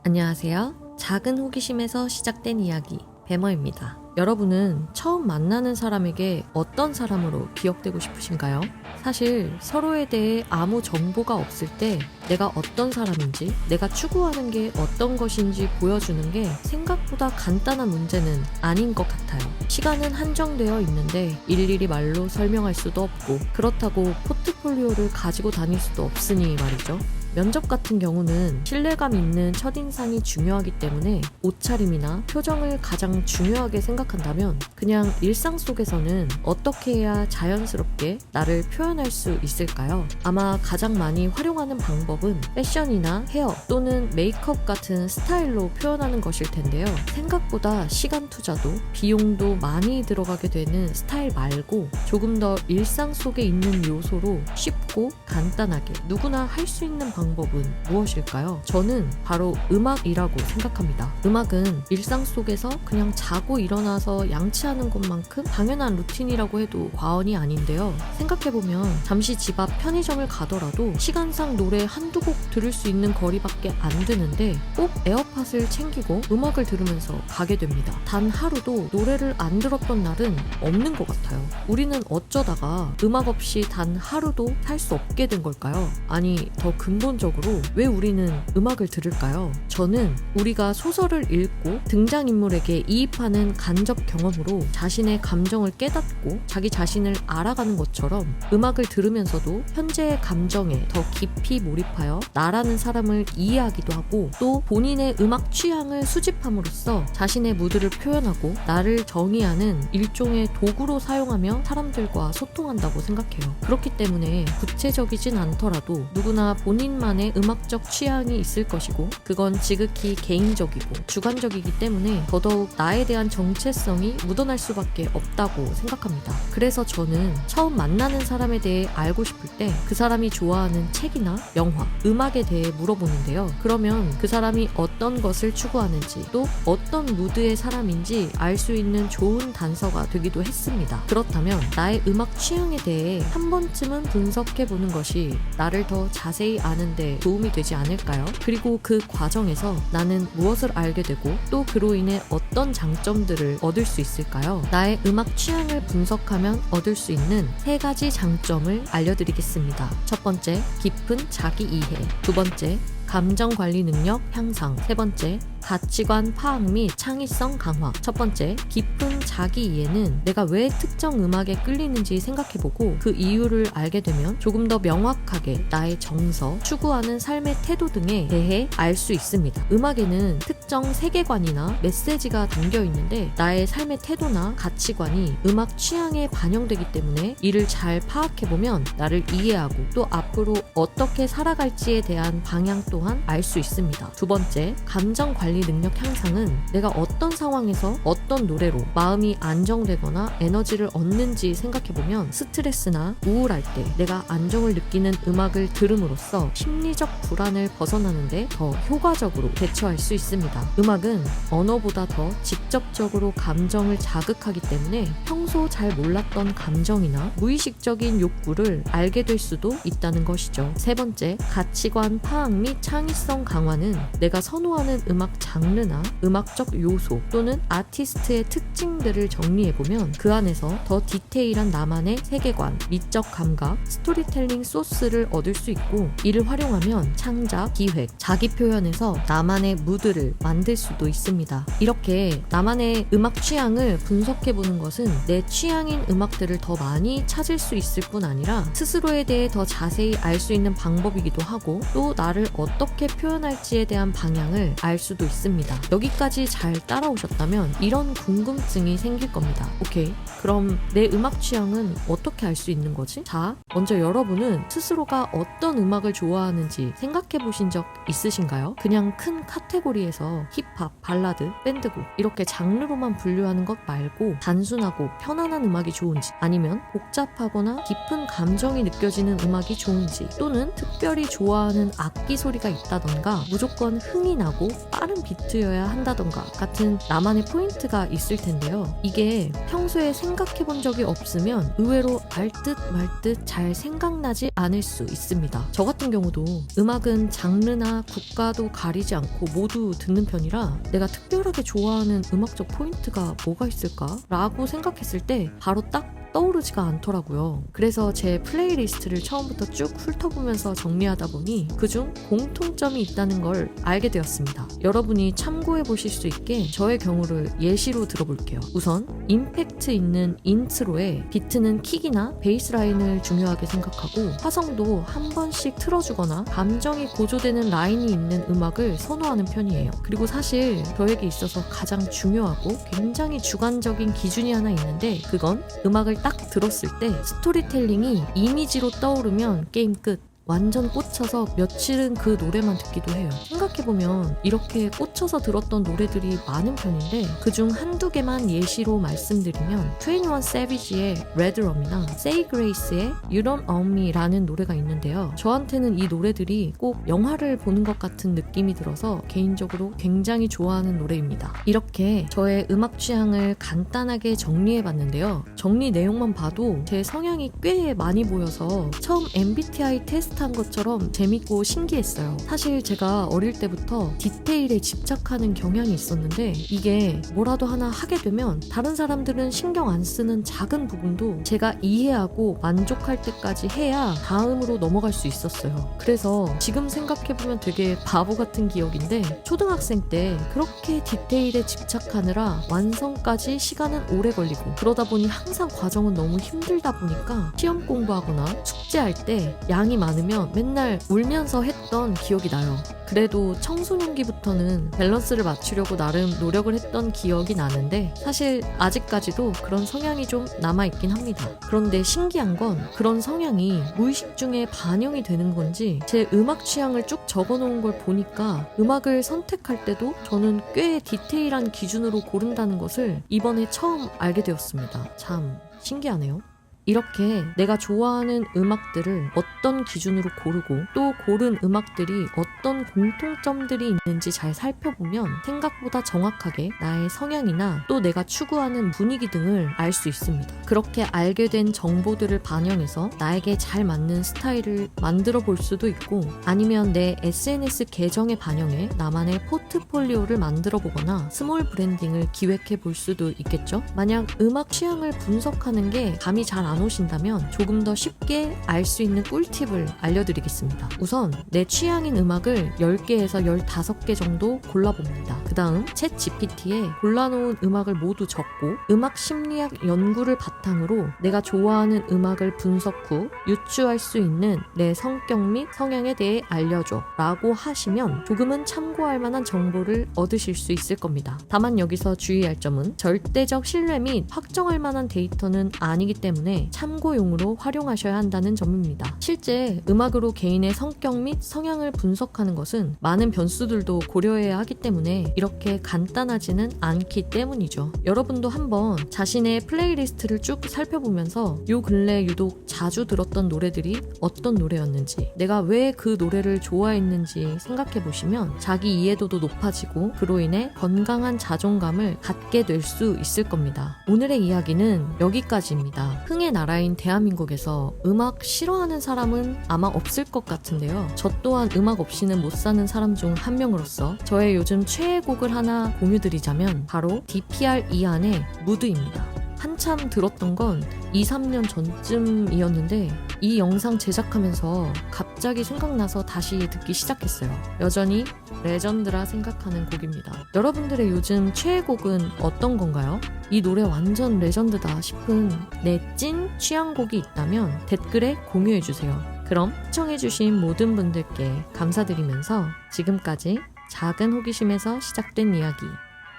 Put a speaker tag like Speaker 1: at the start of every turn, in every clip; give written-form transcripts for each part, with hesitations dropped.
Speaker 1: 안녕하세요. 작은 호기심에서 시작된 이야기, 배머입니다. 여러분은 처음 만나는 사람에게 어떤 사람으로 기억되고 싶으신가요? 사실 서로에 대해 아무 정보가 없을 때 내가 어떤 사람인지, 내가 추구하는 게 어떤 것인지 보여주는 게 생각보다 간단한 문제는 아닌 것 같아요. 시간은 한정되어 있는데 일일이 말로 설명할 수도 없고, 그렇다고 포트폴리오를 가지고 다닐 수도 없으니 말이죠. 면접 같은 경우는 신뢰감 있는 첫인상이 중요하기 때문에 옷차림이나 표정을 가장 중요하게 생각한다면 그냥 일상 속에서는 어떻게 해야 자연스럽게 나를 표현할 수 있을까요? 아마 가장 많이 활용하는 방법은 패션이나 헤어 또는 메이크업 같은 스타일로 표현하는 것일 텐데요. 생각보다 시간 투자도 비용도 많이 들어가게 되는 스타일 말고 조금 더 일상 속에 있는 요소로 쉽고 간단하게 누구나 할 수 있는 방법은 무엇일까요? 저는 바로 음악이라고 생각합니다. 음악은 일상 속에서 그냥 자고 일어나서 양치하는 것만큼 당연한 루틴이라고 해도 과언이 아닌데요. 생각해보면 잠시 집 앞 편의점을 가더라도 시간상 노래 한두 곡 들을 수 있는 거리밖에 안 되는데 꼭 에어팟을 챙기고 음악을 들으면서 가게 됩니다. 단 하루도 노래를 안 들었던 날은 없는 것 같아요. 우리는 어쩌다가 음악 없이 단 하루도 살 수 없게 된 걸까요? 아니, 더 근본적으로 왜 우리는 음악을 들을까요? 저는 우리가 소설을 읽고 등장인물에게 이입하는 간접 경험으로 자신의 감정을 깨닫고 자기 자신을 알아가는 것처럼 음악을 들으면서도 현재의 감정에 더 깊이 몰입하여 나라는 사람을 이해하기도 하고, 또 본인의 음악 취향을 수집함으로써 자신의 무드를 표현하고 나를 정의하는 일종의 도구로 사용하며 사람들과 소통한다고 생각해요. 그렇기 때문에 구체적이진 않더라도 누구나 본인만의 음악적 취향이 있을 것이고, 그건 지극히 개인적이고 주관적이기 때문에 더더욱 나에 대한 정체성이 묻어날 수밖에 없다고 생각합니다. 그래서 저는 처음 만나는 사람에 대해 알고 싶을 때 그 사람이 좋아하는 책이나 영화, 음악에 대해 물어보는데요. 그러면 그 사람이 어떤 것을 추구하는지, 또 어떤 무드의 사람인지 알 수 있는 좋은 단서가 되기도 했습니다. 그렇다면 나의 음악 취향에 대해 한 번쯤은 분석해보는 것이 나를 더 자세히 아는 데 도움이 되지 않을까요? 그리고 그 과정에서 나는 무엇을 알게 되고 또 그로 인해 어떤 장점들을 얻을 수 있을까요? 나의 음악 취향을 분석하면 얻을 수 있는 3가지 장점을 알려드리겠습니다. 첫 번째, 깊은 자기 이해. 두 번째, 감정 관리 능력 향상. 세 번째, 가치관 파악 및 창의성 강화. 첫 번째, 깊은 자기 이해는 내가 왜 특정 음악에 끌리는지 생각해보고 그 이유를 알게 되면 조금 더 명확하게 나의 정서, 추구하는 삶의 태도 등에 대해 알 수 있습니다. 음악에는 특정 세계관이나 메시지가 담겨 있는데 나의 삶의 태도나 가치관이 음악 취향에 반영되기 때문에 이를 잘 파악해보면 나를 이해하고 또 앞으로 어떻게 살아갈지에 대한 방향 또한 알 수 있습니다. 두 번째, 감정 관리 능력 향상은 내가 어떤 상황에서 어떤 노래로 마음이 안정되거나 에너지를 얻는지 생각해보면 스트레스나 우울할 때 내가 안정을 느끼는 음악을 들음으로써 심리적 불안을 벗어나는데 더 효과적으로 대처할 수 있습니다. 음악은 언어보다 더 직접적으로 감정을 자극하기 때문에 평소 잘 몰랐던 감정이나 무의식적인 욕구를 알게 될 수도 있다는 것이죠. 세 번째, 가치관 파악 및 창의성 강화는 내가 선호하는 음악 장르나 음악적 요소 또는 아티스트의 특징들을 정리해보면 그 안에서 더 디테일한 나만의 세계관, 미적 감각, 스토리텔링 소스를 얻을 수 있고, 이를 활용하면 창작, 기획, 자기 표현에서 나만의 무드를 만들 수도 있습니다. 이렇게 나만의 음악 취향을 분석해보는 것은 내 취향인 음악들을 더 많이 찾을 수 있을 뿐 아니라 스스로에 대해 더 자세히 알 수 있는 방법이기도 하고, 또 나를 어떻게 표현할지에 대한 방향을 알 수도 있습니다. 여기까지 잘 따라오셨다면 이런 궁금증이 생길 겁니다. 오케이, 그럼 내 음악 취향은 어떻게 알 수 있는 거지? 자, 먼저 여러분은 스스로가 어떤 음악을 좋아하는지 생각해 보신 적 있으신가요? 그냥 큰 카테고리에서 힙합, 발라드, 밴드곡 이렇게 장르로만 분류하는 것 말고 단순하고 편안한 음악이 좋은지, 아니면 복잡하거나 깊은 감정이 느껴지는 음악이 좋은지, 또는 특별히 좋아하는 악기 소리가 있다던가 무조건 흥이 나고 빠른 특별한 비트여야 한다던가 같은 나만의 포인트가 있을 텐데요. 이게 평소에 생각해 본 적이 없으면 의외로 알듯 말듯 잘 생각나지 않을 수 있습니다. 저 같은 경우도 음악은 장르나 국가도 가리지 않고 모두 듣는 편이라 내가 특별하게 좋아하는 음악적 포인트가 뭐가 있을까? 라고 생각했을 때 바로 딱 떠오르지가 않더라고요. 그래서 제 플레이리스트를 처음부터 쭉 훑어보면서 정리하다 보니 그중 공통점이 있다는 걸 알게 되었습니다. 여러분이 참고해 보실 수 있게 저의 경우를 예시로 들어볼게요. 우선 임팩트 있는 인트로에 비트는 킥이나 베이스 라인을 중요하게 생각하고 화성도 한 번씩 틀어주거나 감정이 고조되는 라인이 있는 음악을 선호하는 편이에요. 그리고 사실 저에게 있어서 가장 중요하고 굉장히 주관적인 기준이 하나 있는데 그건 음악을 딱 들었을 때 스토리텔링이 이미지로 떠오르면 게임 끝. 완전 꽂혀서 며칠은 그 노래만 듣기도 해요. 생각해보면 이렇게 꽂혀서 들었던 노래들이 많은 편인데 그중 한두 개만 예시로 말씀드리면 21 Savage의 Red Rum이나 Say Grace의 You Don't Own Me라는 노래가 있는데요. 저한테는 이 노래들이 꼭 영화를 보는 것 같은 느낌이 들어서 개인적으로 굉장히 좋아하는 노래입니다. 이렇게 저의 음악 취향을 간단하게 정리해봤는데요. 정리 내용만 봐도 제 성향이 꽤 많이 보여서 처음 MBTI 테스트 한 것처럼 재밌고 신기했어요. 사실 제가 어릴 때부터 디테일에 집착하는 경향이 있었는데 이게 뭐라도 하나 하게 되면 다른 사람들은 신경 안 쓰는 작은 부분도 제가 이해하고 만족할 때까지 해야 다음으로 넘어갈 수 있었어요. 그래서 지금 생각해보면 되게 바보 같은 기억인데 초등학생 때 그렇게 디테일에 집착하느라 완성까지 시간은 오래 걸리고 그러다 보니 항상 과정은 너무 힘들다 보니까 시험 공부하거나 숙제할 때 양이 많으면 맨날 울면서 했던 기억이 나요. 그래도 청소년기부터는 밸런스를 맞추려고 나름 노력을 했던 기억이 나는데 사실 아직까지도 그런 성향이 좀 남아있긴 합니다. 그런데 신기한 건 그런 성향이 무의식 중에 반영이 되는 건지 제 음악 취향을 쭉 적어놓은 걸 보니까 음악을 선택할 때도 저는 꽤 디테일한 기준으로 고른다는 것을 이번에 처음 알게 되었습니다. 참 신기하네요. 이렇게 내가 좋아하는 음악들을 어떤 기준으로 고르고 또 고른 음악들이 어떤 공통점들이 있는지 잘 살펴보면 생각보다 정확하게 나의 성향이나 또 내가 추구하는 분위기 등을 알 수 있습니다. 그렇게 알게 된 정보들을 반영해서 나에게 잘 맞는 스타일을 만들어 볼 수도 있고 아니면 내 SNS 계정에 반영해 나만의 포트폴리오를 만들어 보거나 스몰 브랜딩을 기획해 볼 수도 있겠죠. 만약 음악 취향을 분석하는 게 감이 잘 안 오신다면 조금 더 쉽게 알 수 있는 꿀팁을 알려드리겠습니다. 우선 내 취향인 음악을 10개에서 15개 정도 골라봅니다. 그 다음 챗 GPT에 골라놓은 음악을 모두 적고 음악 심리학 연구를 바탕으로 내가 좋아하는 음악을 분석 후 유추할 수 있는 내 성격 및 성향에 대해 알려줘 라고 하시면 조금은 참고할 만한 정보를 얻으실 수 있을 겁니다. 다만 여기서 주의할 점은 절대적 신뢰 및 확정할 만한 데이터는 아니기 때문에 참고용으로 활용하셔야 한다는 점입니다. 실제 음악으로 개인의 성격 및 성향을 분석하는 것은 많은 변수들도 고려해야 하기 때문에 이렇게 간단하지는 않기 때문이죠. 여러분도 한번 자신의 플레이리스트를 쭉 살펴보면서 요 근래 유독 자주 들었던 노래들이 어떤 노래였는지 내가 왜 그 노래를 좋아했는지 생각해 보시면 자기 이해도도 높아지고 그로 인해 건강한 자존감을 갖게 될 수 있을 겁니다. 오늘의 이야기는 여기까지입니다. 흥의 나라인 대한민국에서 음악 싫어하는 사람은 아마 없을 것 같은데요. 저 또한 음악 없이는 못 사는 사람 중 한 명으로서 저의 요즘 최애곡을 하나 공유드리자면 바로 DPR 이한의 무드입니다. 한참 들었던 건 2-3년 전쯤이었는데 이 영상 제작하면서 갑자기 생각나서 다시 듣기 시작했어요. 여전히 레전드라 생각하는 곡입니다. 여러분들의 요즘 최애곡은 어떤 건가요? 이 노래 완전 레전드다 싶은 내 찐 취향곡이 있다면 댓글에 공유해주세요. 그럼 시청해주신 모든 분들께 감사드리면서 지금까지 작은 호기심에서 시작된 이야기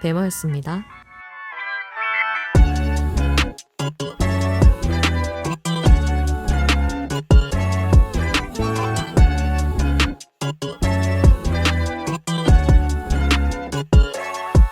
Speaker 1: 배머였습니다.